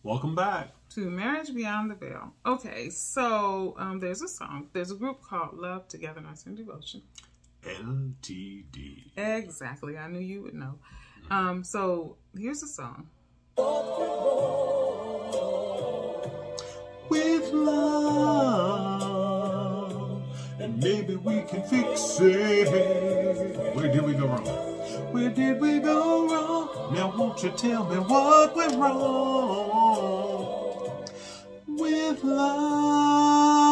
Welcome back to Marriage Beyond the Veil. Okay, so there's a song. There's a group called Love, Togetherness, and Devotion. LTD. Exactly. I knew you would know. So here's the song. With love, and maybe we can fix it. Where did we go wrong? Where did we go wrong? Now won't you tell me what went wrong? With love.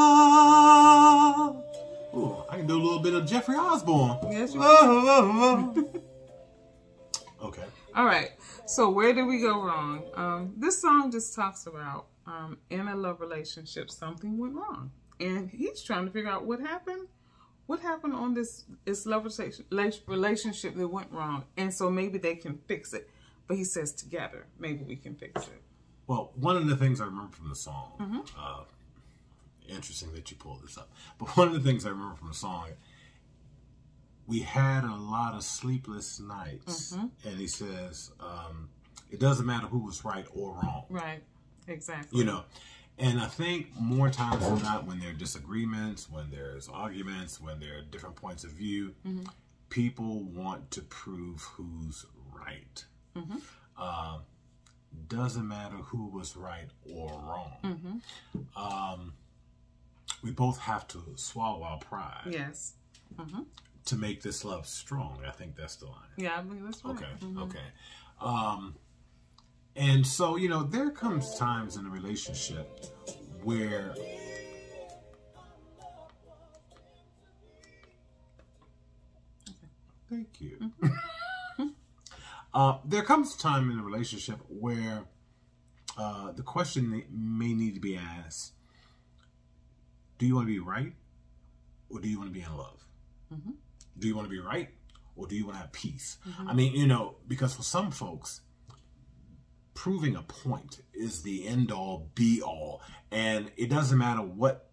Ooh, I can do a little bit of Jeffrey Osborne. Yes, you can. Okay. All right. So where did we go wrong? This song just talks about in a love relationship, something went wrong. And he's trying to figure out what happened. What happened on this love relationship that went wrong? And so maybe they can fix it. But he says together, maybe we can fix it. Well, one of the things I remember from the song, interesting that you pulled this up, but one of the things I remember from the song, we had a lot of sleepless nights. And he says, it doesn't matter who was right or wrong. Right, exactly. You know, and I think more times than not, when there are disagreements, when there's arguments, when there are different points of view, people want to prove who's right. Doesn't matter who was right or wrong. We both have to swallow our pride. Yes. To make this love strong. I think that's the line. Yeah, I believe that's right. Okay, okay. And so, you know, there comes times in a relationship where thank you. There comes a time in a relationship where the question may need to be asked, do you want to be right or do you want to be in love? Do you want to be right or do you want to have peace? I mean, you know, because for some folks, proving a point is the end all be all. And it doesn't matter what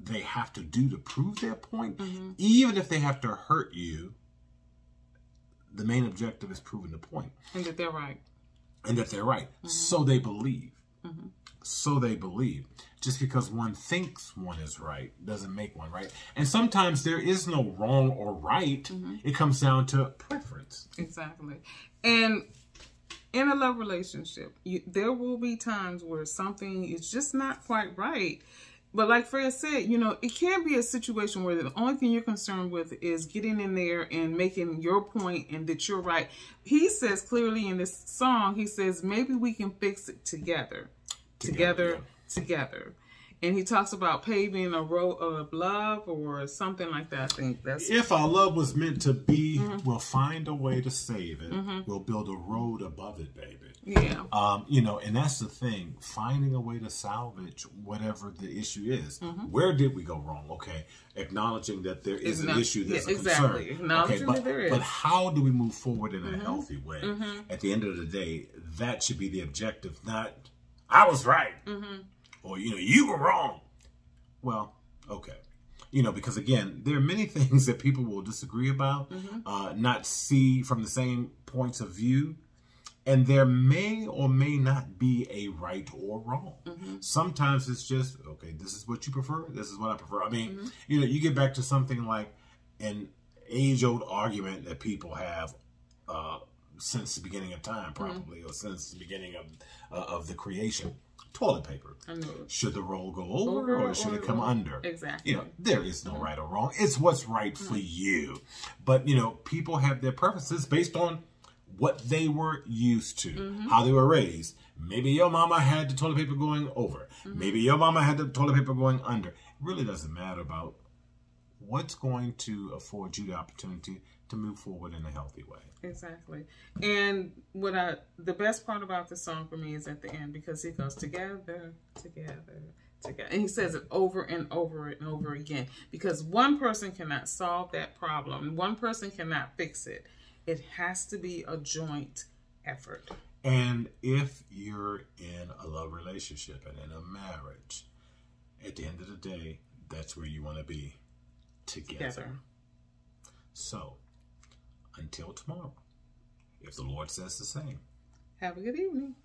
they have to do to prove their point. Even if they have to hurt you, the main objective is proving the point. And that they're right. And that they're right. So they believe. So they believe. Just because one thinks one is right doesn't make one right. And sometimes there is no wrong or right. It comes down to preference. Exactly. And in a love relationship, there will be times where something is just not quite right. But like Fred said, you know, it can be a situation where the only thing you're concerned with is getting in there and making your point and that you're right. He says clearly in this song, he says, maybe we can fix it together. Together. And he talks about paving a road of love or something like that. I think that's... If our love was meant to be, we'll find a way to save it. We'll build a road above it, baby. Yeah. You know, and that's the thing. Finding a way to salvage whatever the issue is. Where did we go wrong? Okay. Acknowledging that there is an issue that's a concern. Acknowledging that there is. But how do we move forward in a healthy way? At the end of the day, that should be the objective, not, I was right. Or, you know, you were wrong. Well, okay. You know, because again, there are many things that people will disagree about, not see from the same points of view. And there may or may not be a right or wrong. Sometimes it's just, okay, this is what you prefer. This is what I prefer. I mean, you know, you get back to something like an age-old argument that people have since the beginning of time, probably, or since the beginning of the creation. Toilet paper. Should the roll go over or should it come under? Exactly. You know, there is no right or wrong. It's what's right for you. But, you know, people have their preferences based on what they were used to, how they were raised. Maybe your mama had the toilet paper going over. Maybe your mama had the toilet paper going under. It really doesn't matter about what's going to afford you the opportunity to move forward in a healthy way. Exactly. And the best part about the song for me is at the end, because it goes together, together, together. And he says it over and over and over again, because one person cannot solve that problem. One person cannot fix it. It has to be a joint effort. And if you're in a love relationship and in a marriage, at the end of the day, that's where you want to be, together. So, until tomorrow, if the Lord says the same. Have a good evening.